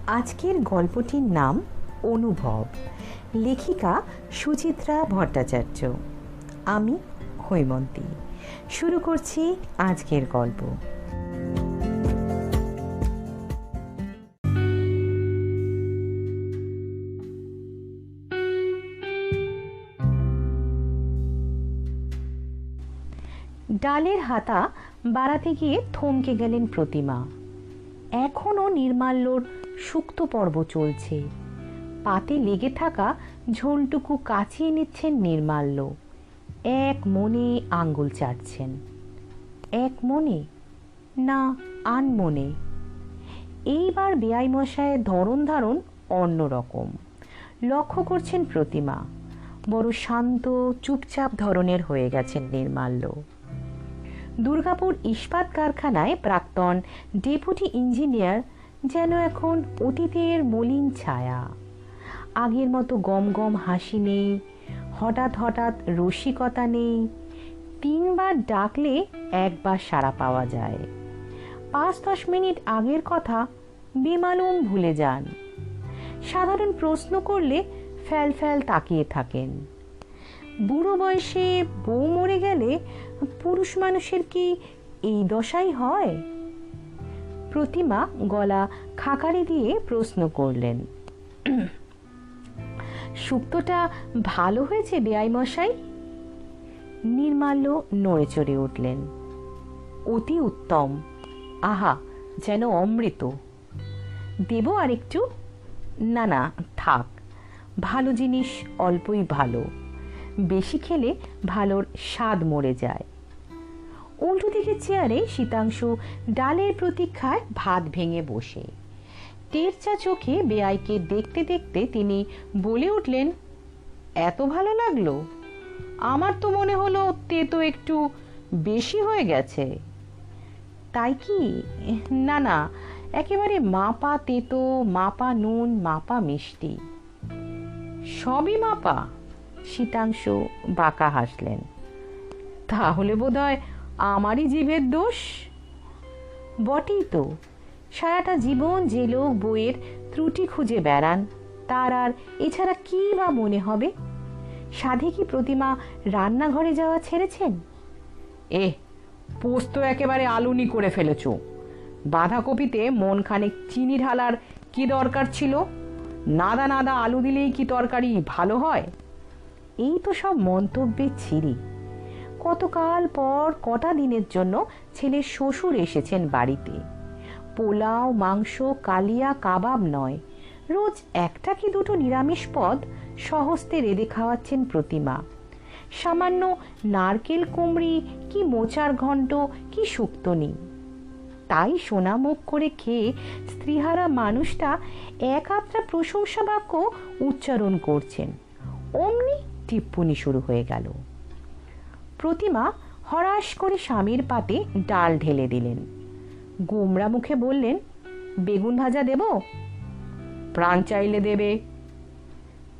আজকের গল্পটির নাম অনুভব, লেখিকা সুচিত্রা ভট্টাচার্য। আমি হৈমন্তী। শুরু করছি আজকের গল্প। ডালের হাতা বাড়াতে গিয়ে থমকে গেলেন প্রতিমা। এখনও নির্মাল্যর সুক্ত পর্ব চলছে। পাতে লেগে থাকা ঝোলটুকু কাচিয়ে নিচ্ছেন নির্মাল্য। এক মনে আঙ্গুল চাটছেন। এক মনে না আনমনে। এইবার বেয়াই মশায়ের ধরন ধারণ অন্যরকম। লক্ষ্য করছেন প্রতিমা। বড় শান্ত চুপচাপ ধরনের হয়ে গেছেন নির্মাল্য। দুর্গাপুর ইস্পাত কারখানায় প্রাক্তন ডেপুটি ইঞ্জিনিয়ার যেন এখন অতীতের মলিন ছায়া। আগের মতো গম গম হাসি নেই, হঠাৎ হঠাৎ রসিকতা নেই। 3 বার ডাকলে একবার সাড়া পাওয়া যায়। 5-10 মিনিট আগের কথা বেমালুম ভুলে যান। সাধারণ প্রশ্ন করলে ফ্যাল ফ্যাল তাকিয়ে থাকেন। বুড়ো বয়সে বউ মরে গেলে পুরুষ মানুষের কি এই দশাই হয়? প্রতিমা গলা খাকারি দিয়ে প্রশ্ন করলেন, শুক্তোটা ভালো হয়েছে বেয়াই মশাই? নির্মাল্য নড়ে চড়ে উঠলেন। অতি উত্তম, আহা যেন অমৃত। দেব আর একটু? না না থাক, ভালো জিনিস অল্পই ভালো, বেশি খেলে ভালোর স্বাদ মরে যায়। উল্টো দিকে চেয়ারে শীতাংশু ডালের প্রতীক্ষায় ভাত ভেঙে বসে। টেরচা চোখে বেয়াইকে দেখতে দেখতে তিনি বলে উঠলেন, এত ভালো লাগলো? আমার তো মনে হলো তেতো একটু বেশি হয়ে গেছে। তাই কি? না না, একেবারে মাপা তেতো, মাপা নুন, মাপা মিষ্টি, সবই মাপা। শীতাংশু বাঁকা হাসলেন। তাহলে বোধহয় আমারই জিভের দোষ। বটেই তো, সারাটা জীবন যে লোক বইয়ের ত্রুটি খুঁজে বেড়ান, তার আর এছাড়া কি বা মনে হবে? সাধে কি প্রতিমা রান্নাঘরে যাওয়া ছেড়েছেন? পোস্ত একেবারে আলুনি করে ফেলেছ। বাঁধাকপিতে মন খানিক চিনি ঢালার কি দরকার ছিল? নাদা নাদা আলু দিলেই কি তরকারি ভালো হয়? এই তো সব মন্তব্যের ছিরি। কতকাল পর কটা দিনের জন্য ছেলের শ্বশুর এসেছেন বাড়িতে। পোলাও, মাংস, কালিয়া, কাবাব নয়, রোজ একটা কি দুটো নিরামিষ পদ সহস্তে রেঁধে খাওয়াচ্ছেন প্রতিমা। সামান্য নারকেল কুমড়ি কি মোচার ঘণ্ট কি শুক্তো নেই। তাই সোনা মুখ করে খেয়ে স্ত্রীহারা মানুষটা এক আধটা প্রশংসা বাক্য উচ্চারণ করছেন। অমনি টিপ্পনি শুরু হয়ে গেল। প্রতিমা হরাস করে স্বামীর পাতে ডাল ঢেলে দিলেন। গোমরা মুখে বললেন, বেগুন ভাজা দেব? প্রাণ চাইলে দেবে।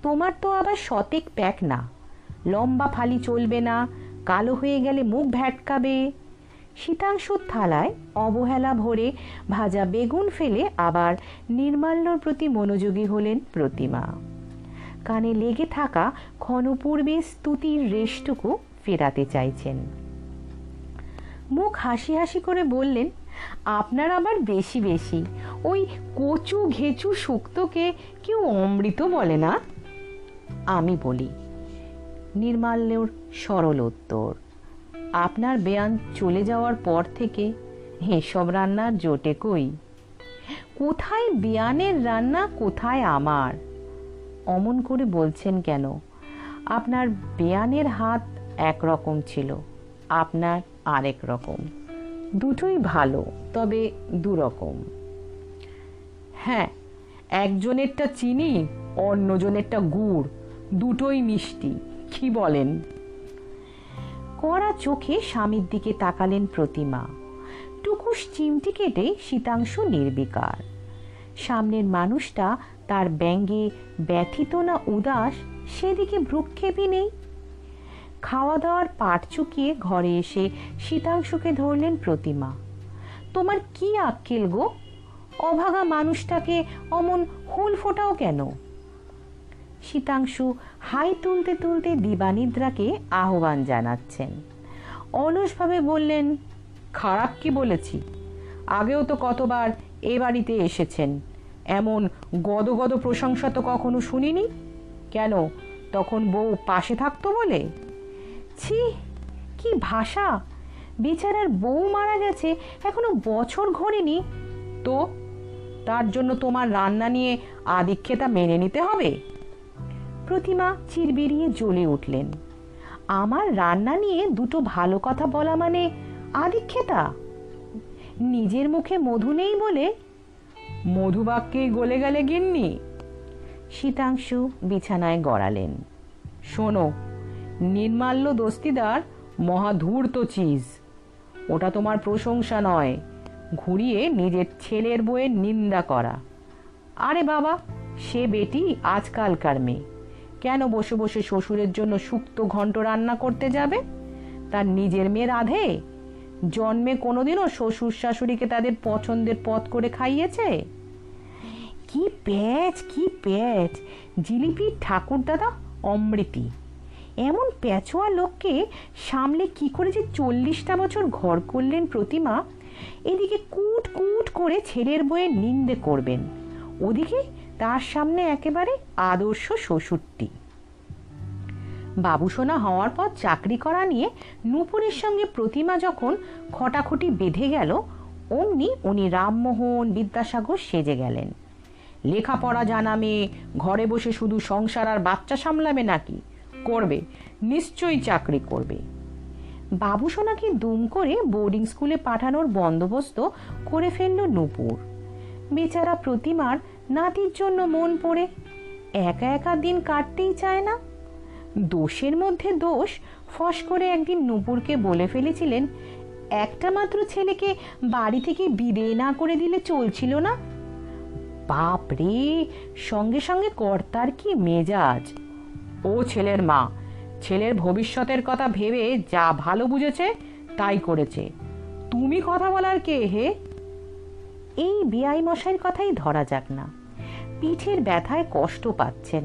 তোমার তো আবার শতেক প্যাক না, লম্বা ফালি চলবে না, কালো হয়ে গেলে মুখ ভ্যাটকাবে। শীতাংশুর থালায় অবহেলা ভরে ভাজা বেগুন ফেলে আবার নির্মাল্যর প্রতি মনোযোগী হলেন প্রতিমা। কানে লেগে থাকা ক্ষণপূর্বে স্তুতির রেশটুকু ফেরাতে চাইছেন। মুখ হাসি হাসি করে বললেন, আপনার আবার বেশি বেশি। ওই কচু ঘেঁচু শুক্তোকে কেউ অমৃত বলে না। আমি বলি। নির্মাল্যর সরল উত্তর। আপনার বেয়ান চলে যাওয়ার পর থেকে এসব রান্নার জোটে কই? কোথায় বেয়ানের রান্না, কোথায় আমার? অমন করে বলছেন কেন? আপনার বেয়ানের হাত একরকম ছিল, আপনার আরেক রকম। দুটোই ভালো, তবে দুরকম। হ্যাঁ, একজনেরটা চিনি, অন্যজনেরটা গুড়, দুটোই মিষ্টি। কি বলেন? কড়া চোখে স্বামীর দিকে তাকালেন প্রতিমা। টুকুস চিমটি কেটে শীতাংশু নির্বিকার। সামনের মানুষটা তার ব্যঙ্গে ব্যথিত না উদাস সেদিকে ভ্রুক্ষেপই নেই। খাওয়া দাওয়ার পাট চুকিয়ে ঘরে এসে শীতাংশুকে ধরলেন প্রতিমা। তোমার কি আক্কেল গো? অভাগা মানুষটাকে অমন হুল ফোটাও কেন? শীতাংশু হাই তুলতে তুলতে দিবানিদ্রাকে আহ্বান জানাচ্ছেন। অলসভাবে বললেন, খারাপ কি বলেছি? আগেও তো কতবার এ বাড়িতে এসেছেন, এমন গদগদ প্রশংসা তো কখনো শুনিনি। কেন, তখন বউ পাশে থাকতো বলে? ছি, কি ভাষা! বেচারার বউ মারা গেছে এখনো বছর ঘোরেনি তো, তার জন্য তোমার রান্না নিয়ে আদিক্ষেতা মেনে নিতে হবে? প্রতিমা চিরবিরিয়ে জ্বলে উঠলেন। আমার রান্না নিয়ে দুটো ভালো কথা বলা মানে আদিক্ষেতা? নিজের মুখে মধু নেই বলে? মধুবাক্যে গলে গেলে গিন্নি। শীতাংশু বিছানায় গড়ালেন। শোনো, নির্মাল্য দস্তিদার মহাধূর্ত চিজ। ওটা তোমার প্রশংসা নয়, ঘুরিয়ে নিজের ছেলের বউয়ের নিন্দা করা। আরে বাবা, সে বেটি আজকালকার মেয়ে, কেন বসে বসে শ্বশুরের জন্য শুক্তো ঘন্ট রান্না করতে যাবে? তার নিজের মেয়ে রাধে জন্মে কোনোদিনও শ্বশুর শাশুড়িকে তাদের পছন্দের পথ করে খাইয়েছে? কি প্যাচ, কি প্যাচ! জিলিপির ঠাকুরদাদা অমৃতি। এমন প্যাচোয়া লোককে সামলে কি করে যে 40টা বছর ঘর করলেন প্রতিমা! এদিকে কুট কুট করে ছেলের বইয়ের নিন্দে করবেন, ওদিকে তার সামনে একেবারে আদর্শ শ্বশুরটি। বাবুসোনা হওয়ার পর চাকরি করা নিয়ে নূপুরের সঙ্গে প্রতিমা যখন খটাখটি বেঁধে গেল, অমনি উনি রামমোহন বিদ্যাসাগর সেজে গেলেন। লেখাপড়া জানা মেয়ে ঘরে বসে শুধু সংসার আর বাচ্চা সামলাবে নাকি? করবে, নিশ্চয়ই চাকরি করবে। বাবুসোনাকে দুম করে বোর্ডিং স্কুলে পাঠানোর বন্দোবস্ত করে ফেলল নূপুর। বেচারা প্রতিমার নাতির জন্য মন পড়ে একা একা দিন কাটতেই চায় না। দোষের মধ্যে দোষ ফস করে একদিন নূপুরকে বলে ফেলেছিলেন, একটা মাত্র ছেলেকে বাড়ি থেকে বিদেয় না করে দিলে চলছিল না। বাপ রে, সঙ্গে সঙ্গে কর্তার কি মেজাজ! ও ছেলের মা, ছেলের ভবিষ্যতের কথা ভেবে যা ভালো বুঝেছে তাই করেছে, তুমি কথা বলার কে হে? এই বিআই মশাইয়ের কথাই ধরা যাক না। পিঠের ব্যথায় কষ্ট পাচ্ছেন,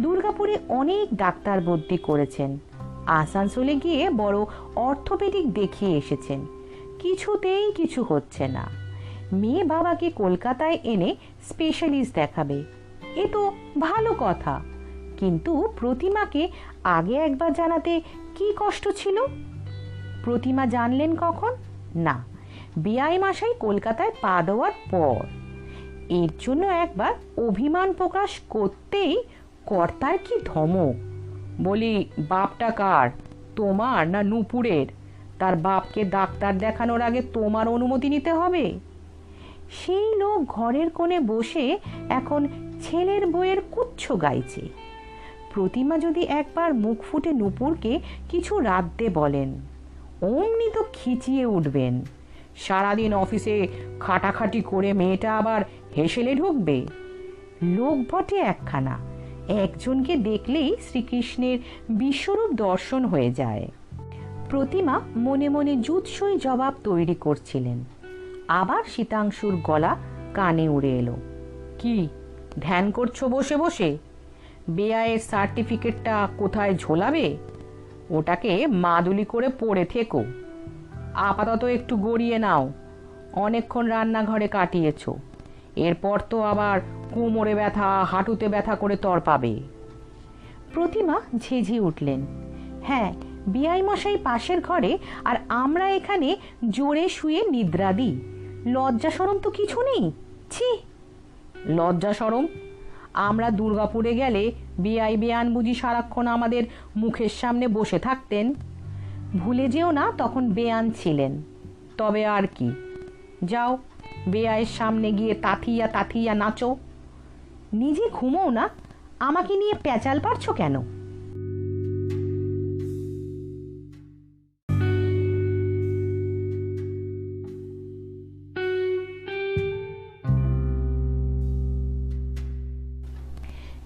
দুর্গাপুরে অনেক ডাক্তার ভর্তি করেছেন, আসানসোলে গিয়ে বড় অর্থোপেডিক দেখিয়ে এসেছেন, কিছুতেই কিছু হচ্ছে না। মেয়ে বাবাকে কলকাতায় এনে স্পেশালিস্ট দেখাবে, এ তো ভালো কথা, কিন্তু প্রতিমাকে আগে একবার জানাতে কি কষ্ট ছিল? প্রতিমা জানলেন কখন? না, বিআই মশাই কলকাতায় পা দেওয়ার পর। এর জন্য একবার অভিমান প্রকাশ করতেই কর্তার কি ধমক! বলি, বাপটা কার, তোমার না নূপুরের? তার বাপকে ডাক্তার দেখানোর আগে তোমার অনুমতি নিতে হবে। সেই লোক ঘরের কোণে বসে এখন ছেলের বইয়ের কুচ্ছ গাইছে। প্রতিমা যদি একবার মুখ ফুটে নূপুরকে কিছু রাঁধতে বলেন, অমনি তো খিচিয়ে উঠবেন। সারাদিন অফিসে খাটাখাটি করে মেয়েটা আবার হেসেলে ঢুকবে। লোক বটে একখানা, একজনকে দেখলেই শ্রীকৃষ্ণের বিশ্বরূপ দর্শন হয়ে যায়। প্রতিমা মনে মনে জুৎসই জবাব তৈরি করছিলেন, আবার শীতাংশুর গলা কানে উড়ে এলো, কি ধ্যান করছো বসে বসে? বেআইয়ের সার্টিফিকেটটা কোথায় ঝোলাবে? ওটাকে মাদুলি করে পড়ে থেকো। আপাতত একটু গড়িয়ে নাও, অনেকক্ষণ রান্নাঘরে কাটিয়েছ, এরপর তো আবার কোমরে ব্যথা, হাঁটুতে ব্যথা করে তড়পাবে। প্রতিমা ঝেঝে উঠলেন, হ্যাঁ, বিআই মশাই পাশের ঘরে আর আমরা এখানে জোরে শুয়ে নিদ্রা দিই, লজ্জা শরম তো কিছু নেই। ছি! লজ্জা শরম? আমরা দুর্গাপুরে গেলে বিআই বেয়ান বুঝি সারাক্ষণ আমাদের মুখের সামনে বসে থাকতেন? ভুলে যেও না তখন বেয়ান ছিলেন। তবে আর কি, যাও বেআইয়ের সামনে গিয়ে তাথিয়া তাথিয়া নাচো। নিজে ঘুমোও না, আমাকে নিয়ে প্যাচাল পারছো কেন?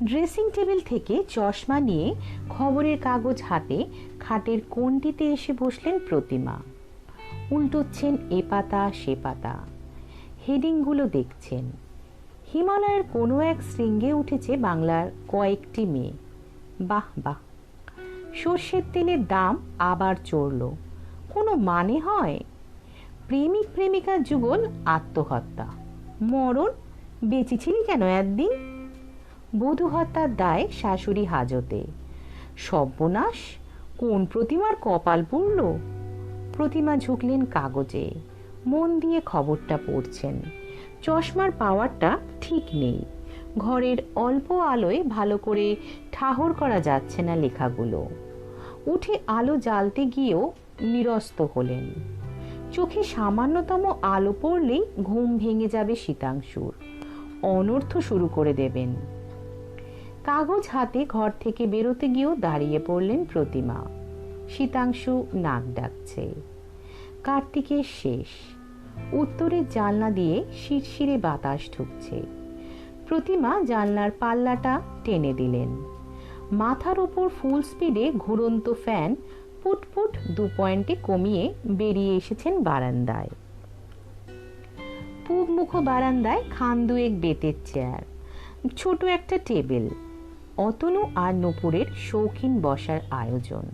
ড্রেসিং টেবিল থেকে চশমা নিয়ে খবরের কাগজ হাতে খাটের কোণটিতে এসে বসলেন প্রতিমা। উল্টোচ্ছেন এ পাতা সে পাতা। হেডিংগুলো দেখছেন। হিমালয়ের কোনো এক শৃঙ্গে উঠেছে বাংলার কয়েকটি মেয়ে। বাহ বাহ। সর্ষের তেলের দাম আবার চড়ল। কোনো মানে হয়? প্রেমিক প্রেমিকার যুগল আত্মহত্যা। মরণ, বেঁচেছিলি কেন একদিন? বধূ হত্যার দায় শাশুড়ি হাজতে। সর্বনাশ, কোন প্রতিমার কপাল পুড়ল? প্রতিমা ঝুঁকলেন কাগজে, মন দিয়ে খবরটা পড়ছেন। চশমার পাওয়ারটা ঠিক নেই, ঘরের অল্প আলোয় ভালো করে ঠাহর করা যাচ্ছে না লেখাগুলো। উঠে আলো জ্বালতে গিয়েও নিরস্ত হলেন। চোখে সামান্যতম আলো পড়লেই ঘুম ভেঙে যাবে শীতাংশুর, অনর্থ শুরু করে দেবেন। কাগজ হাতে ঘর থেকে বেরোতে গিয়েও দাঁড়িয়ে পড়লেন প্রতিমা। শীতাংশু নাক ডাকছে। কার্তিকের শেষ। উত্তরের জানলা দিয়ে শিরশিরে বাতাস ঢুকছে। প্রতিমা জানলার পাল্লাটা টেনে দিলেন। মাথার ওপর ফুল স্পিডে ঘুরন্ত ফ্যান পুটপুট 2 পয়েন্টে কমিয়ে বেরিয়ে এসেছেন বারান্দায়। পূবমুখ বারান্দায় খান দুয়েক বেতের চেয়ার, ছোট একটা টেবিল, অতনু আর নূপুরের শৌখিন বসার আয়োজন।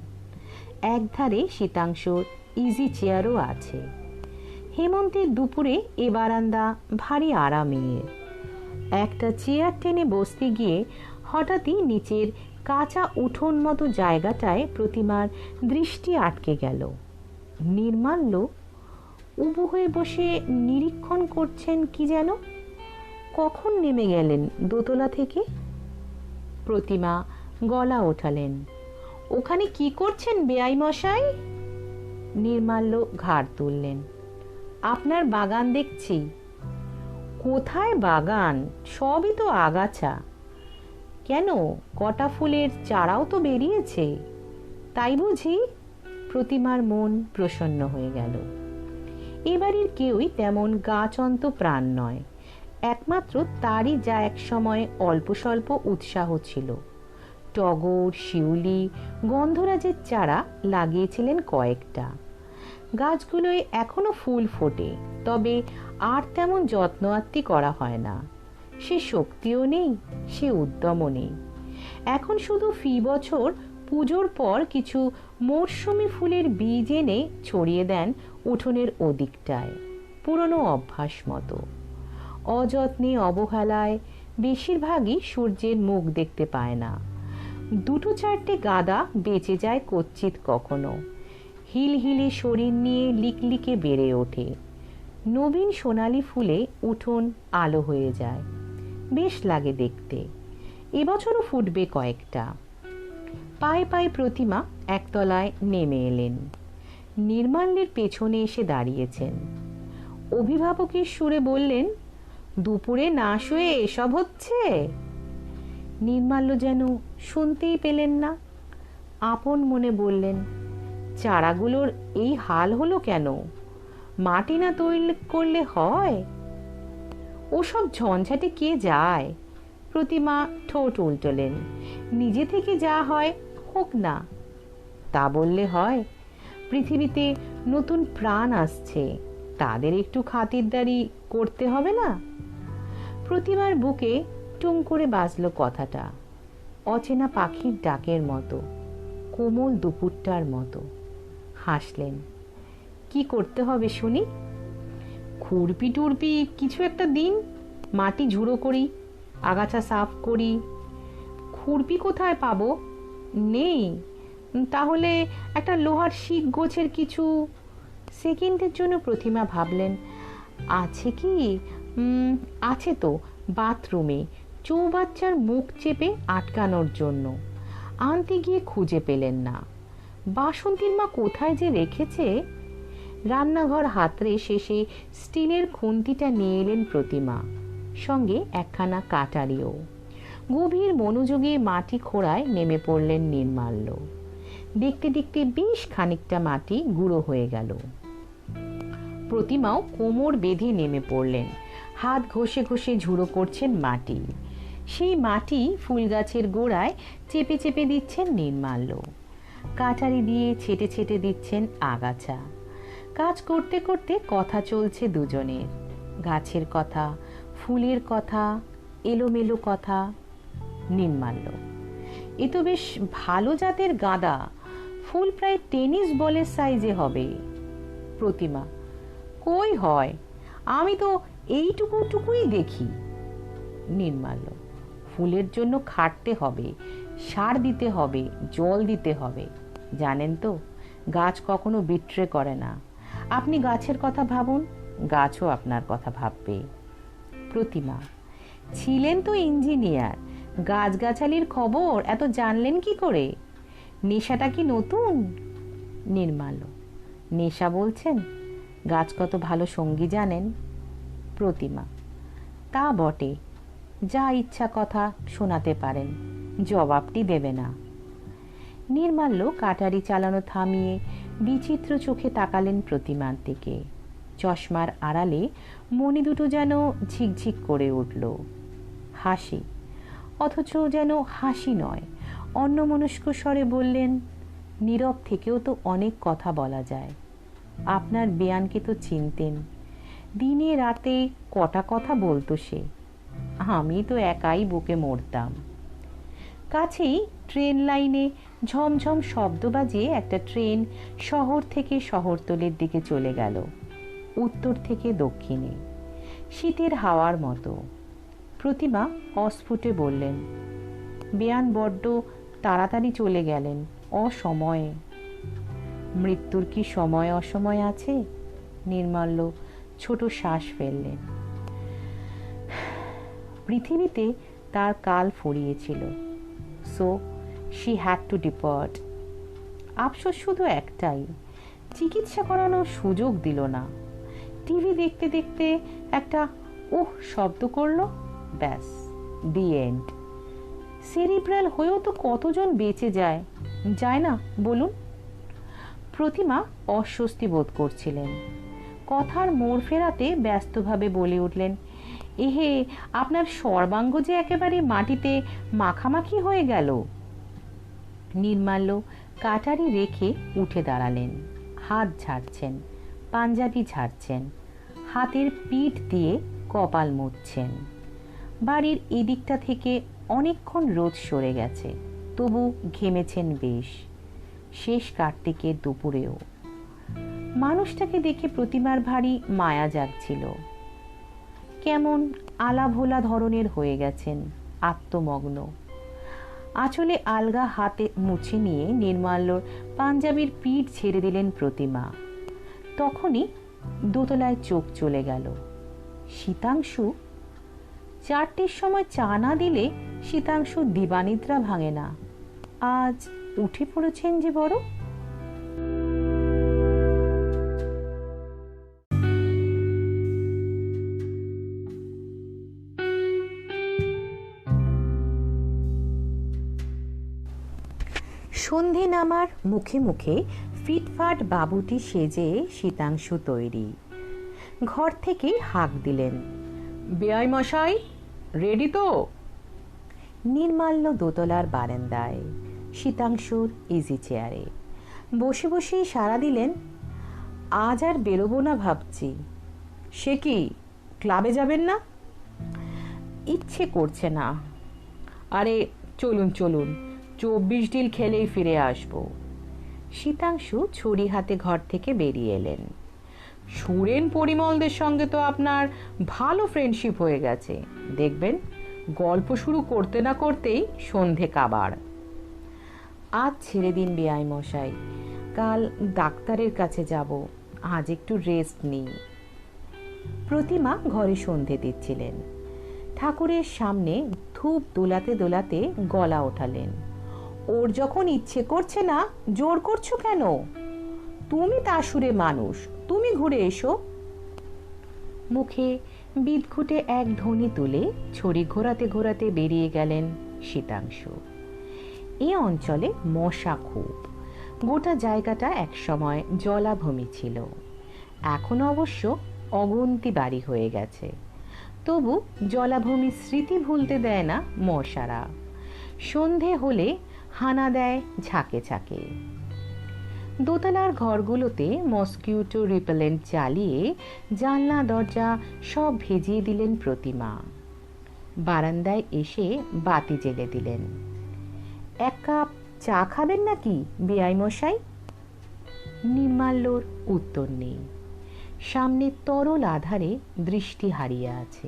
একধারে শীতাংশুর ইজি চেয়ারও আছে। হেমন্তের দুপুরে এ বারান্দা ভারী আরামের। একটা চেয়ার টেনে বসতে গিয়ে হঠাৎই নিচের কাঁচা উঠোন মতো জায়গাটায় প্রতিমার দৃষ্টি আটকে গেল। নির্মাল্য উবু হয়ে বসে নিরীক্ষণ করছেন কি যেন। কখন নেমে গেলেন দোতলা থেকে? প্রতিমা গলা ওঠালেন। ওখানে কি করছেন বেয়াই মশাই? নির্মাল্য ঘাড় তুললেন। আপনার বাগান দেখছি। কোথায় বাগান, সবই তো আগাছা। কেন, কটা ফুলের চারাও তো বেরিয়েছে, তাই বুঝি? প্রতিমার মন প্রসন্ন হয়ে গেল। এবাড়ির কেউই তেমন গাছন্ত প্রাণ নয়, একমাত্র তারই যা এক সময় অল্প স্বল্প উৎসাহ ছিল। টগর, শিউলি, গন্ধরাজের চারা লাগিয়েছিলেন কয়েকটা। গাছগুলোয় এখনো ফুল ফোটে, তবে আর তেমন যত্ন আত্তি করা হয় না। সে শক্তিও নেই, সে উদ্যমও নেই। এখন শুধু ফি বছর পুজোর পর কিছু মরশুমি ফুলের বীজ এনে ছড়িয়ে দেন উঠোনের ওদিকটায়, পুরনো অভ্যাস মতো। অযত্নে অবহেলায় বেশিরভাগই সূর্যের মুখ দেখতে পায় না। 2-4টে গাদা বেঁচে যায় কচ্ছিৎ কখনো। হিলহিলে শরীর নিয়ে লিকলিকে বেড়ে ওঠে। নবীন সোনালি ফুলে উঠোন আলো হয়ে যায়, বেশ লাগে দেখতে। এবছরও ফুটবে কয়েকটা। পায়ে পায়ে প্রতিমা একতলায় নেমে এলেন। নির্মাল্যের পেছনে এসে দাঁড়িয়েছেন। অভিভাবকের সুরে বললেন, দুপুরে না শুয়ে এসব হচ্ছে? নির্মাল্য যেন শুনতেই পেলেন না। আপন মনে বললেন, চারাগুলোর এই হাল হলো কেন? মাটি না তৈরি করলে হয়? ওসব ঝঞ্ঝাটে কে যায়? প্রতিমা ঠোঁট উল্টোলেন। নিজে থেকে যা হয় হোক না। তা বললে হয়? পৃথিবীতে নতুন প্রাণ আসছে, তাদের একটু খাতিরদারি করতে হবে না? প্রতিমার বুকে টুং করে বাজল কথাটা, অচেনা পাখির ডাকের মতো, কোমল দুপুরটার মতো। হাসলেন। কি করতে হবে শুনি? খুরপি টুরপি কিছু একটা দিন, মাটি ঝুড়ো করি, আগাছা সাফ করি। খুরপি কোথায় পাবো? নেই? তাহলে একটা লোহার শিক গোছের কিছু। সেকেন্ডের জন্য প্রতিমা ভাবলেন, আছে কি? আছে তো, বাথরুমে চৌবাচ্চার মুখ চেপে আটকানোর জন্য। আনতে গিয়ে খুঁজে পেলেন না। বাসন্তীর মা কোথায় যে রেখেছে। রান্নাঘর হাতড়ে শেষে স্টিলের খুন্তিটা নিয়ে এলেন প্রতিমা, সঙ্গে একখানা কাটারিও। গভীর মনোযোগে মাটি খোঁড়ায় নেমে পড়লেন নির্মাল্য। দেখতে দেখতে বেশ খানিকটা মাটি গুঁড়ো হয়ে গেল। প্রতিমাও কোমর বেঁধে নেমে পড়লেন, হাত ঘষে ঘষে ঝুড়ো করছেন মাটি। সেই মাটি ফুল গাছের গোড়ায় চেপে চেপে দিচ্ছেন নির্মাল্য। কাটারি দিয়ে ছেটে ছেটে দিচ্ছেন আগাছা। কাজ করতে করতে কথা চলছে দুজনের। গাছের কথা, ফুলের কথা, এলোমেলো কথা। নির্মাল্য: এ তো বেশ ভালো জাতের গাঁদা, ফুল প্রায় টেনিস বলের সাইজে হবে। প্রতিমা: কই হয়, আমি তো এইটুকুই দেখি। নির্মাল্য: ফুলের জন্য খাটতে হবে, সার দিতে হবে, জল দিতে হবে। জানেন তো, গাছ কখনো বিট্রে করে না। আপনি গাছের কথা ভাবুন, গাছও আপনার কথা ভাববে। প্রতিমা: ছিলেন তো ইঞ্জিনিয়ার, গাছগাছালির খবর এত জানলেন কি করে? নেশাটা কি নতুন? নির্মাল্য: নেশা বলছেন? গাছ কত ভালো সঙ্গী জানেন? প্রতিমা: তা বটে, যা ইচ্ছা কথা শোনাতে পারেন, জবাবটি দেবে না। নির্মাল্য কাটারি চালানো থামিয়ে বিচিত্র চোখে তাকালেন প্রতিমার দিকে। চশমার আড়ালে মণি দুটো যেন ঝিকঝিক করে উঠল। হাসি, অথচ যেন হাসি নয়, অন্যমনস্ক স্বরে বললেন, নীরব থেকেও তো অনেক কথা বলা যায়। আপনার বেয়ানকে তো চিনতেন, দিনে রাতে কটা কথা বলতো সে। আমি তো একাই বুকে মরতাম। কাছেই ট্রেন লাইনে ঝমঝম শব্দ বাজিয়ে একটা ট্রেন শহর থেকে শহরতলির দিকে চলে গেল, উত্তর থেকে দক্ষিণে, শীতের হাওয়ার মতো। প্রতিমা অস্ফুটে বললেন, বেয়ান বড্ড তাড়াতাড়ি চলে গেলেন, অসময়ে। মৃত্যুর কি সময় অসময় আছে? নির্মাল্য ছোট শ্বাস ফেললেন। পৃথিবীতে তার কাল ফুরিয়েছিল, so she had to depart. আফসোস শুধু একটাই, চিকিৎসা করানোর সুযোগ দিল না। টিভি দেখতে দেখতে একটা ওহ শব্দ করলো, ব্যাস, দি এন্ড। সেরিব্রাল হয়েও তো কতজন বেঁচে যায়, যায় না বলুন? প্রতিমা অস্বস্তি বোধ করছিলেন। কথার মোড় ফেরাতে ব্যস্তভাবে বলে উঠলেন, এহে, আপনার সর্বাঙ্গ যে একেবারে মাটিতে মাখামাখি হয়ে গেল। নির্মাল্য কাটারি রেখে উঠে দাঁড়ালেন, হাত ঝাড়ছেন, পাঞ্জাবি ঝাড়ছেন, হাতের পিঠ দিয়ে কপাল মুছছেন। বাড়ির এদিকটা থেকে অনেকক্ষণ রোদ সরে গেছে, তবু ঘেমেছেন বেশ, শেষ কার্তিকের দুপুরেও। মানুষটাকে দেখে প্রতিমার ভারী মায়া জাগছিল। কেমন আলাভোলা ধরনের হয়ে গেছেন, আত্মমগ্ন। আঁচলে আলগা হাতে মুছে নিয়ে নির্মাল্যর পাঞ্জাবির পিঠ ছেড়ে দিলেন প্রতিমা। তখনই দোতলায় চোখ চলে গেল। শীতাংশু? 4টের সময় চা না দিলে শীতাংশু দিবানিদ্রা ভাঙে না। আজ উঠে পড়েছেন যে বড়। সন্ধে নামার মুখে মুখে ফিটফাট বাবুটি সেজে শীতাংশু তৈরি। ঘর থেকে হাঁক দিলেন, বেয়াই মশাই, রেডি তো? নির্মাল্য দোতলার বারান্দায়, শীতাংশুর ইজি চেয়ারে বসে বসেই সাড়া দিলেন, আজ আর বেরোবো না ভাবছি। সে কি, ক্লাবে যাবেন না? ইচ্ছে করছে না। আরে চলুন চলুন, 24 ডিল খেলেই ফিরে আসবো। শীতাংশু ছুরি হাতে ঘর থেকে বেরিয়ে এলেন। সুরেন পরিমলদের সঙ্গে তো আপনার ভালো ফ্রেন্ডশিপ হয়ে গেছে, দেখবেন গল্প শুরু করতে না করতেই সন্ধে কাবার। আজ ছেড়ে দিন বেয়াই মশাই, কাল ডাক্তারের কাছে যাব, আজ একটু রেস্ট নিই। প্রতিমা ঘরে সন্ধে দিচ্ছিলেন। ঠাকুরের সামনে ধূপ দোলাতে দোলাতে গলা ওঠালেন, ওর যখন ইচ্ছে করছে না জোর করছো কেন? তুমি তাসুরে মানুষ, তুমি ঘুরে এসো। মুখে বিদঘুটে এক ধ্বনি তুলে ছড়ি ঘোরাতে ঘোরাতে বেরিয়ে গেলেন শীতাংশু। এ অঞ্চলে মশা খুব, গোটা জায়গাটা একসময় জলাভূমি ছিল, এখন অবশ্য অগুন্তি বাড়ি হয়ে গেছে। তবু জলাভূমির স্মৃতি ভুলতে দেয় না মশারা। সন্ধে হলে হানা দেয় ঝাঁকে ঝাঁকে। দোতলার ঘরগুলোতে মসকিউটো রিপেলেন্ট চালিয়ে জানলা দরজা সব ভিজিয়ে দিলেন প্রতিমা। বারান্দায় এসে বাতি জ্বেলে দিলেন। এক কাপ চা খাবেন নাকি বেয়াই মশাই? নির্মাল্যর উত্তর নেই। সামনে তরল আধারে দৃষ্টি হারিয়ে আছে।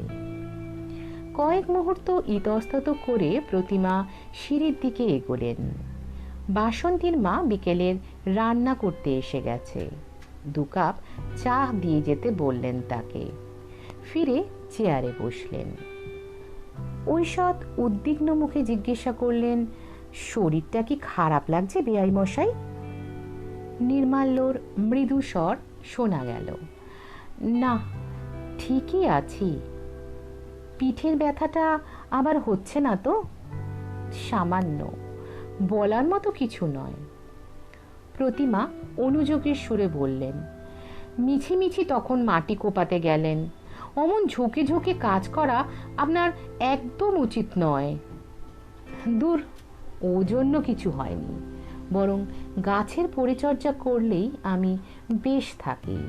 কয়েক মুহূর্ত ইতস্তত করে প্রতিমা সিঁড়ির দিকে এগোলেন। বাসন্তীর মা বিকেলের রান্না করতে এসে গেছে। 2 কাপ চা দিয়ে যেতে বললেন তাকে। ফিরে চেয়ারে বসলেন। ঐশত উদ্বিগ্ন মুখে জিজ্ঞাসা করলেন, শরীরটা কি খারাপ লাগছে বেয়াই মশাই? নির্মাল্যর মৃদু স্বর শোনা গেল, না, ঠিকই আছি। পিঠের ব্যথাটা আবার হচ্ছে না তো? সামান্য, বলার মতো কিছু নয়। প্রতিমা অনুযোগের সুরে বললেন, মিছিমিছি তখন মাটি কোপাতে গেলেন। অমন ঝুঁকে ঝুঁকে কাজ করা আপনার একদম উচিত নয়। দূর, ও জন্য কিছু হয়নি, বরং গাছের পরিচর্যা করলেই আমি বেশ থাকি।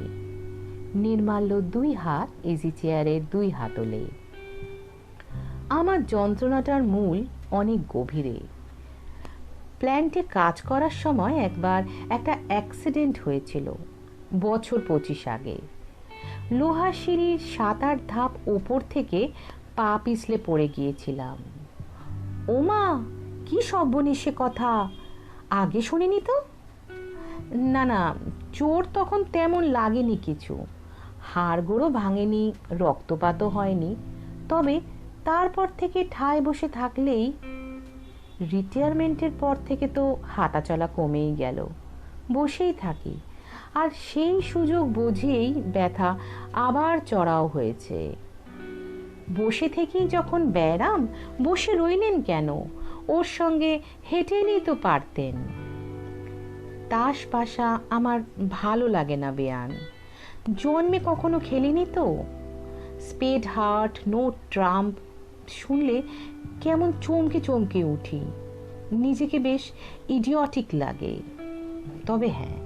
নির্মাল্য 2 হাত ইজি চেয়ারের 2 হাতলে। আমার যন্ত্রণাটার মূল অনেক গভীরে। প্ল্যান্টে কাজ করার সময় একবার একটা অ্যাক্সিডেন্ট হয়েছিল, বছর 25 আগে। লোহার সিঁড়ির 7-8 ধাপ ওপর থেকে পা পিছলে পড়ে গিয়েছিলাম। ওমা, কি সর্বনেশে কথা, আগে শুনিনি তো। না না, চোট তখন তেমন লাগেনি কিছু, হাড়গোড়ও ভাঙেনি, রক্তপাতও হয়নি। তবে তারপর থেকে ঠায় বসে থাকলেই, রিটায়ারমেন্টের পর থেকে তো হাঁটা চলা কমেই গেল, বসেই থাকি। আর সেই সুযোগ বুঝেই ব্যথা আবার চড়াও হয়েছে। বসে থেকেই যখন ব্যায়াম, বসে রইলেন কেন? ওর সঙ্গে হেঁটে এলেই তো পারতেন। তাস পাশা আমার ভালো লাগে না বেয়ান, জন্মে কখনো খেলিনি তো। স্পেড হার্ট, নো ট্রাম্প শুনলে কেমন চমকে চমকে উঠি, নিজেকে বেশ ইডিয়টিক লাগে। তবে হ্যাঁ,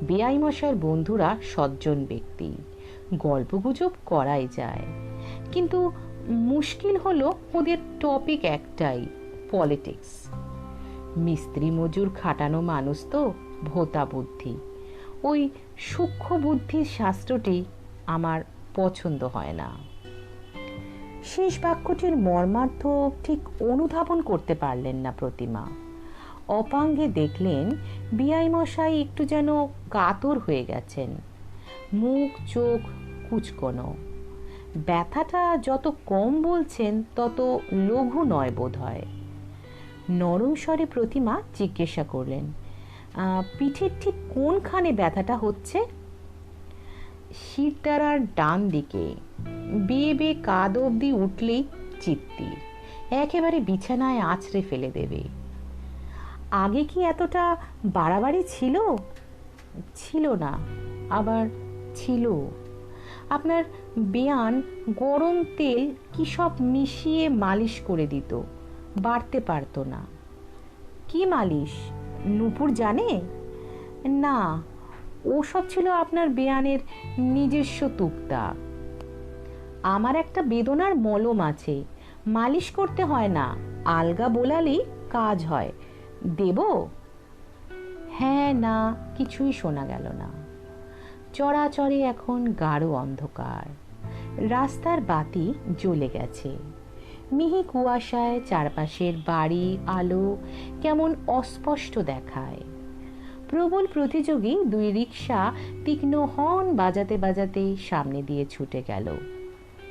বেয়াই মশাইয়ের বন্ধুরা সজ্জন ব্যক্তি, গল্পগুজব করাই যায়। কিন্তু মুশকিল হলো ওদের টপিক একটাই, পলিটিক্স। মিস্ত্রি মজুর খাটানো মানুষ তো, ভোতা বুদ্ধি। ওই সূক্ষ্ম বুদ্ধির শাস্ত্রটি আমার পছন্দ হয় না। শেষ বাক্যটির মর্মার্থ ঠিক অনুধাবন করতে পারলেন না প্রতিমা। অপাঙ্গে দেখলেন বিআই মশাই একটু যেন কাতর হয়ে গেছেন, মুখ চোখ কুচকোনো। ব্যথাটা যত কম বলছেন তত লঘু নয় বোধ হয়। নরম স্বরে প্রতিমা জিজ্ঞাসা করলেন, পিঠের ঠিক কোনখানে ব্যথাটা হচ্ছে? শিরদাঁড়ার ডান দিকে, বেয়ে বেয়ে কাঁধ অবধি উঠলেই চিত্তির, একেবারে বিছানায় আছড়ে ফেলে দেবে। আগে কি এতটা বাড়াবাড়ি ছিল? ছিল না, আবার ছিল। আপনার বেয়ান গরম তেল কি সব মিশিয়ে মালিশ করে দিত, বাড়তে পারতো না। কি মালিশ? নূপুর জানে? না, ওসব ছিল আপনার বেয়ানের নিজস্ব তুকতা। আমার একটা বেদনার মলম আছে, মালিশ করতে হয় না, আলগা বোলালেই কাজ হয়। দেব? হ্যাঁ না কিছুই শোনা গেল না। চরাচরে এখন গাঢ় অন্ধকার। রাস্তার বাতি জ্বলে গেছে। মিহি কুয়াশায় চারপাশের বাড়ি আলো কেমন অস্পষ্ট দেখায়। প্রবল প্রতিযোগী 2 রিকশা তীক্ষ্ণ হর্ন বাজাতে বাজাতে সামনে দিয়ে ছুটে গেল।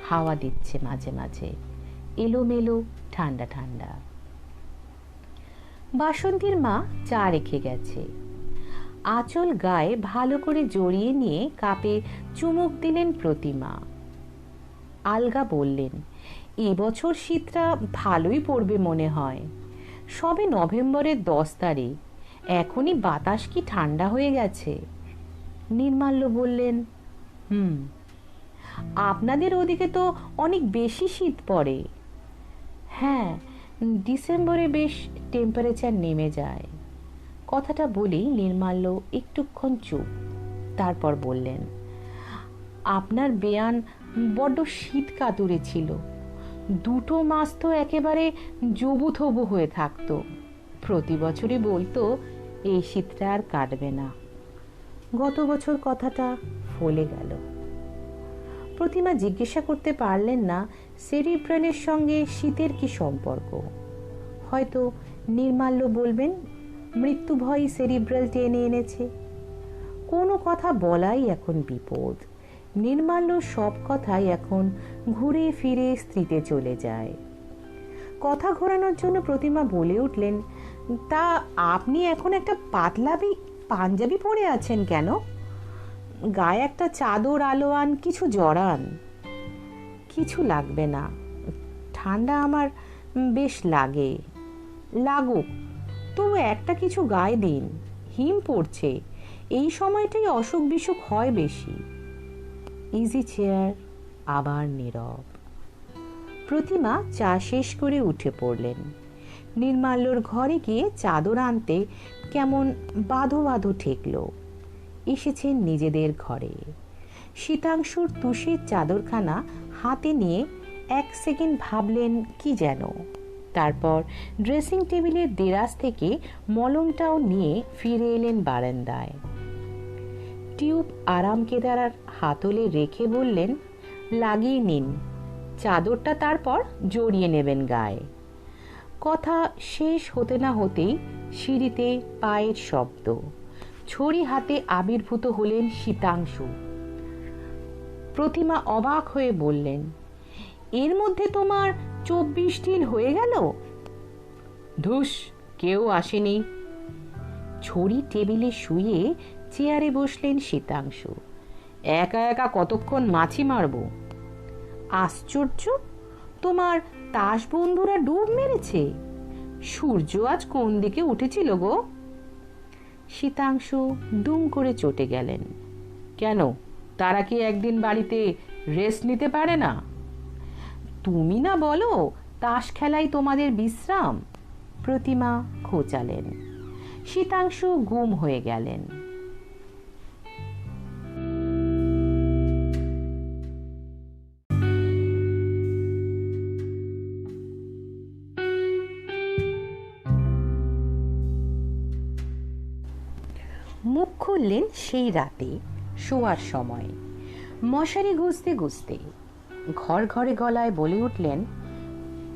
হাওয়া দিচ্ছে মাঝে মাঝে, এলোমেলো ঠান্ডা ঠান্ডা। বাসন্তীর মা চা রেখে গেছে। আঁচল গায়ে ভালো করে জড়িয়ে নিয়ে কাপে চুমুক দিলেন প্রতিমা। আলগা বললেন, এবছর শীতটা ভালোই পড়বে মনে হয়। সবে নভেম্বরের 10 তারিখ, এখনই বাতাস কি ঠান্ডা হয়ে গেছে। নির্মাল্য বললেন, আপনাদের ওদিকে তো অনেক বেশি শীত পড়ে। হ্যাঁ, ডিসেম্বরে বেশ টেম্পারেচার নেমে যায়। কথাটা বলেই নির্মাল্য একটুক্ষণ চুপ। তারপর বললেন, আপনার বেয়ান বড্ড শীত কাতুরে ছিল। 2 মাস তো একেবারে জবুথবু হয়ে থাকতো। প্রতি বছরই বলতো এই শীতটা আর কাটবে না। গত বছর কথাটা ফলে গেল। প্রতিমা জিজ্ঞাসা করতে পারলেন না সেরিব্রালের সঙ্গে শীতের কি সম্পর্ক। হয়তো নির্মাল্য বলবেন মৃত্যু ভয়ই সেরিব্রাল টেনে এনেছে। কোনো কথা বলাই এখন বিপদ। নির্মাল্য সব কথাই এখন ঘুরে ফিরে স্ত্রীতে চলে যায়। কথা ঘোরানোর জন্য প্রতিমা বলে উঠলেন, তা আপনি এখন একটা পাতলাবি পাঞ্জাবি পরে আছেন কেন? গায়ে একটা চাদর আলোয়ান কিছু জড়ান। কিছু লাগবে না, ঠান্ডা আমার বেশ লাগে। লাগুক, তবু একটা কিছু গায়ে দিন। হিম পড়ছে, এই সময়টাই অসুখ বিসুখ হয় বেশি। ইজি চেয়ার, আবার নীরব। প্রতিমা চা শেষ করে উঠে পড়লেন। নির্মাল্যর ঘরে গিয়ে চাদর আনতে কেমন বাঁধো বাঁধো ঠেকল। এসেছেন নিজেদের ঘরে। শীতাংশুর তুষের চাদরখানা হাতে নিয়ে 1 সেকেন্ড ভাবলেন কি যেন। তারপর ড্রেসিং টেবিলের দেরাজ থেকে মলমটাও নিয়ে ফিরে এলেন বারান্দায়। টিউব আরাম কেদারার হাতলে রেখে বললেন, লাগিয়ে নিন, চাদরটা তারপর জড়িয়ে নেবেন গায়ে। কথা শেষ হতে না হতেই সিঁড়িতে পায়ের শব্দ। ছড়ি হাতে আবির্ভূত হলেন শীতাংশু। প্রতিমা অবাক হয়ে বললেন, এর মধ্যে তোমার 24 দিন হয়ে গেল? ধুস, কেউ আসেনি। ছড়ি টেবিলে শুয়ে চেয়ারে বসলেন শীতাংশু। একা একা কতক্ষণ মাছি মারব? আশ্চর্য, তোমার তাস বন্ধুরা ডুব মেরেছে। সূর্য আজ কোন দিকে উঠেছিল গো? শীতাংশু দুম করে চটে গেলেন। কেন, তারা কি একদিন বাড়িতে রেস্ট নিতে পারে না? তুমি না বলো তাস খেলাই তোমাদের বিশ্রাম? প্রতিমা খোঁচালেন। শীতাংশু গুম হয়ে গেলেন। মুখ খুললেন সেই রাতে শোয়ার সময়, মশারি গুজতে গুজতে। ঘর ঘরে গলায় বলে উঠলেন,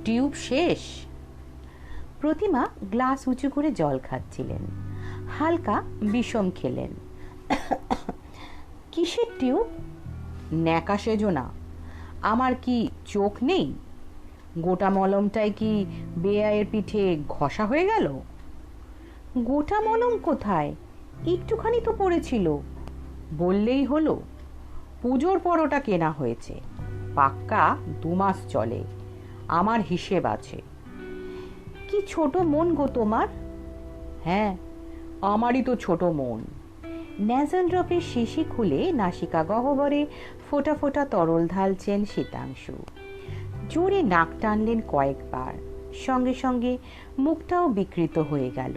টিউব শেষ। প্রতিমা গ্লাস উঁচু করে জল খাচ্ছিলেন। হালকা বিষম খেলেন। কিসের টিউব? ন্যাকা সেজো না। আমার কি চোখ নেই? গোটা মলমটাই কি বেয়ায়ের পিঠে ঘষা হয়ে গেল? গোটা মলম কোথায়? একটুখানি তো পড়েছিল। বললেই হলো। পুজোর পরোটা কেনা হয়েছে, পাক্কা 2 মাস চলে। আমার হিসেব আছে। কি ছোট মন গো তোমার। হ্যাঁ, আমারই তো ছোট মন। ন্যাজাল ড্রপের শিশি খুলে নাসিকা গহ্বরে ফোঁটা ফোঁটা তরল ঢালছেন শীতাংশু। জোরে নাক টানলেন কয়েকবার, সঙ্গে সঙ্গে মুখটাও বিকৃত হয়ে গেল।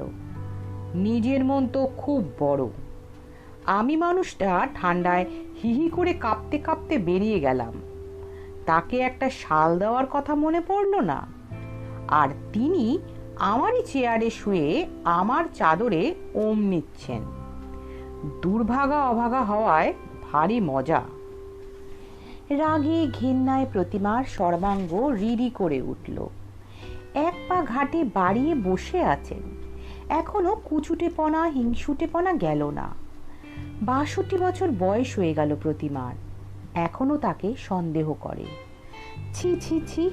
নিজের মন তো খুব বড়। আমি মানুষটা ঠান্ডায় হিহি করে কাঁপতে কাঁপতে বেরিয়ে গেলাম। তাকে একটা শাল দেওয়ার কথা মনে পড়ল না। আর তিনি আমারই চেয়ারে শুয়ে আমার চাদরে ওম নিচ্ছেন। দুর্ভাগা অভাগা হওয়ায় ভারী মজা। রাগে ঘৃণায় প্রতিমার সর্বাঙ্গ রিরি করে উঠল। 1 পা ঘাটে বাড়িয়ে বসে আছেন। এখনো কুচুটেপনা হিংসুটেপনা গেল না। 62 বছর বয়স হয়ে গেল প্রতিমার। এখনো তাকে সন্দেহ করে। ছি ছি ছি।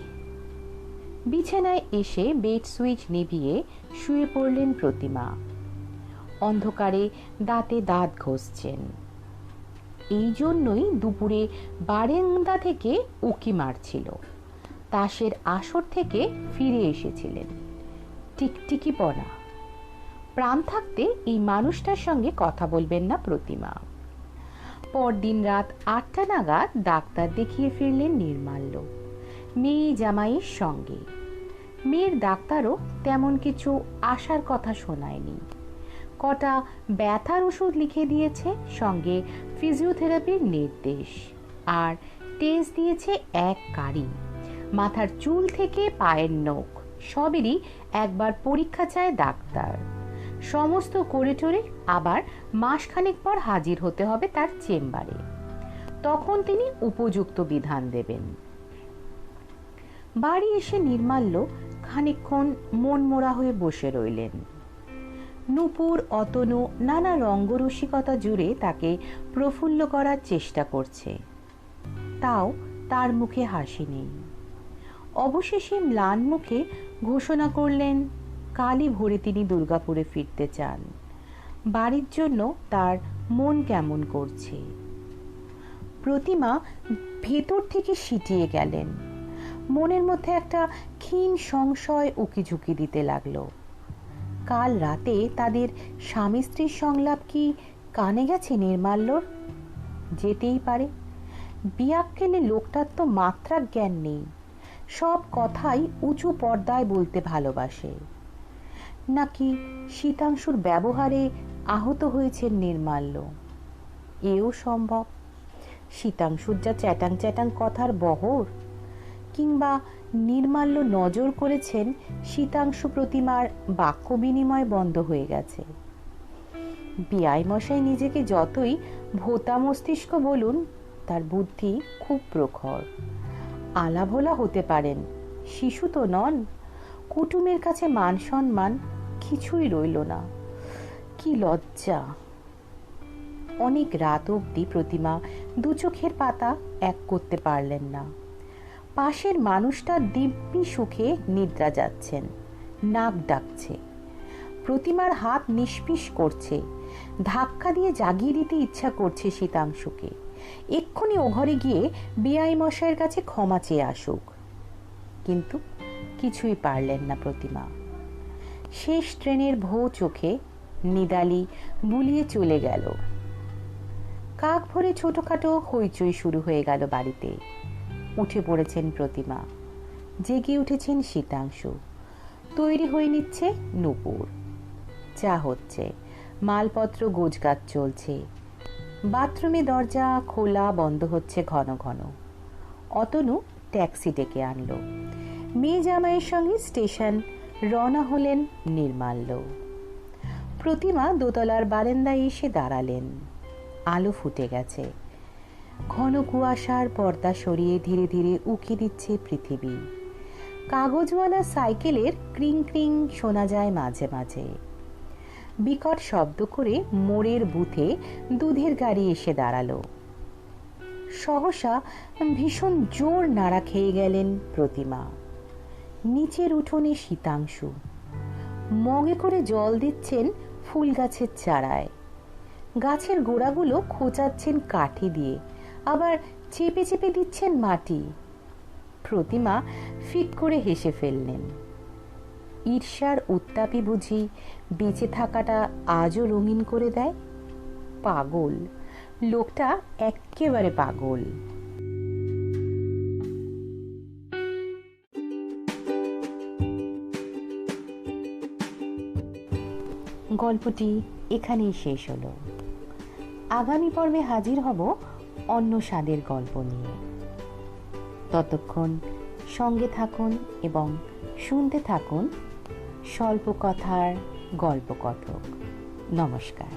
বিছানায় এসে বেড সুইচ নিভিয়ে শুয়ে পড়লেন প্রতিমা। অন্ধকারে দাঁতে দাঁত ঘষছেন। এই জন্যই দুপুরে বারান্দা থেকে উকি মারছিল। তাসের আসর থেকে ফিরে এসেছিলেন। টিকটিকিপনা। প্রাণ থাকতে এই মানুষটার সঙ্গে কথা বলবেন না প্রতিমা। পরদিন রাত 8টা নাগাদ ডাক্তার দেখিয়ে ফিরলেন নির্মাল্য, মেয়ে জামাইয়ের সঙ্গে। মেয়ের ডাক্তারও তেমন কিছু আশার কথা শোনায়নি। কটা ব্যথার ওষুধ লিখে দিয়েছে, সঙ্গে ফিজিওথেরাপির নির্দেশ, আর টেস্ট দিয়েছে এক কারি। মাথার চুল থেকে পায়ের নখ সবেরই একবার পরীক্ষা চায় ডাক্তার। সমস্ত করে টরে আবার মাসখানেক পর হাজির হতে হবে তার চেম্বারে। তখন তিনি উপযুক্ত বিধান দেবেন। বাড়ি এসে নির্মাল্য খানিকক্ষণ মনমোড়া হয়ে বসে রইলেন। নূপুর, অতনু নানা রঙ্গরসিকতা জুড়ে তাকে প্রফুল্ল করার চেষ্টা করছে, তাও তার মুখে হাসি নেই। অবশেষে ম্লান মুখে ঘোষণা করলেন কালই ভোরে তিনি দুর্গাপুরে ফিরতে চান। বাড়ির জন্য তার মন কেমন করছে। প্রতিমা ভেতর থেকে সিটিয়ে গেলেন। মনের মধ্যে একটা ক্ষীণ সংশয় উকিঝুঁকি দিতে লাগলো। কাল রাতে তাদের স্বামী স্ত্রীর সংলাপ কি কানে গেছে নির্মাল্যর? যেতেই পারে। বিয়াক্কেলে লোকটার তো মাত্রা জ্ঞান নেই, সব কথাই উঁচু পর্দায় বলতে ভালোবাসে। নাকি শীতাংশুর ব্যবহারে আহত হয়েছেন নির্মাল্য? এও সম্ভব। শীতাংশুর যা চ্যাটাং চ্যাটাং কথার বহর, কিংবা নির্মাল্য নজর করেছেন শীতাংশু প্রতিমার বাক্য বিনিময় বন্ধ হয়ে গেছে। বিআই মশাই নিজেকে যতই ভোতা মস্তিষ্ক বলুন, তার বুদ্ধি খুব প্রখর। আলাভোলা হতে পারেন, শিশু তো নন। কুটুমের কাছে মান সম্মান কিছুই রইল না। কি লজ্জা! অনেক রাত অবধি প্রতিমা দু চোখের পাতা এক করতে পারলেন না। পাশের মানুষটা দিব্যি সুখে নিদ্রা যাচ্ছেন, নাক ডাকছে। প্রতিমার হাত নিষ্পিস করছে, ধাক্কা দিয়ে জাগিয়ে দিতে ইচ্ছা করছে শীতাংশুকে। এক্ষুনি ও ঘরে গিয়ে বিআই মশাইয়ের কাছে ক্ষমা চেয়ে আসুক, কিন্তু কিছুই পারলেন না প্রতিমা। শেষ ট্রেনের ভো চোখে নিদালি বুলিয়ে চলে গেল। কাক ভরে ছোটখাটো হইচই শুরু হয়ে গেল বাড়িতে। উঠে পড়েছেন প্রতিমা, জেগে উঠেছেন শীতাংশু, তৈরি হয়ে নিচ্ছে নূপুর। চা হচ্ছে, মালপত্র গোছগাছ চলছে। বাথরুমে দরজা খোলা বন্ধ হচ্ছে ঘন ঘন। অতনু ট্যাক্সি ডেকে আনলো। মেয়ে জামাইয়ের সঙ্গে স্টেশন রওনা হলেন নির্মাল্য। প্রতিমা দোতলার বারান্দায় এসে দাঁড়ালেন। আলো ফুটে গেছে। ঘন কুয়াশার পর্দা সরিয়ে ধীরে ধীরে উকি দিচ্ছে পৃথিবী। কাগজওয়ালা সাইকেলের ক্রিং ক্রিং শোনা যায় মাঝে মাঝে। বিকট শব্দ করে মোড়ের বুথে দুধের গাড়ি এসে দাঁড়ালো। সহসা ভীষণ জোর নাড়া খেয়ে গেলেন প্রতিমা। নিচের উঠোনে শীতাংশু মগে করে জল দিচ্ছেন ফুল গাছের চারায়। গাছের গোড়াগুলো খোঁচাচ্ছেন কাঠি দিয়ে, আবার চেপে চেপে দিচ্ছেন মাটি। প্রতিমা ফিক করে হেসে ফেললেন। ঈর্ষার উত্তাপই বুঝি বেঁচে থাকাটা আজও রঙিন করে দেয়। পাগল লোকটা, এক্কেবারে পাগল। গল্পটি এখানেই শেষ হলো। আগামী পর্বে হাজির হব অন্য স্বাদের গল্প নিয়ে। ততক্ষণ সঙ্গে থাকুন এবং শুনতে থাকুন স্বল্প কথার গল্পকথক। নমস্কার।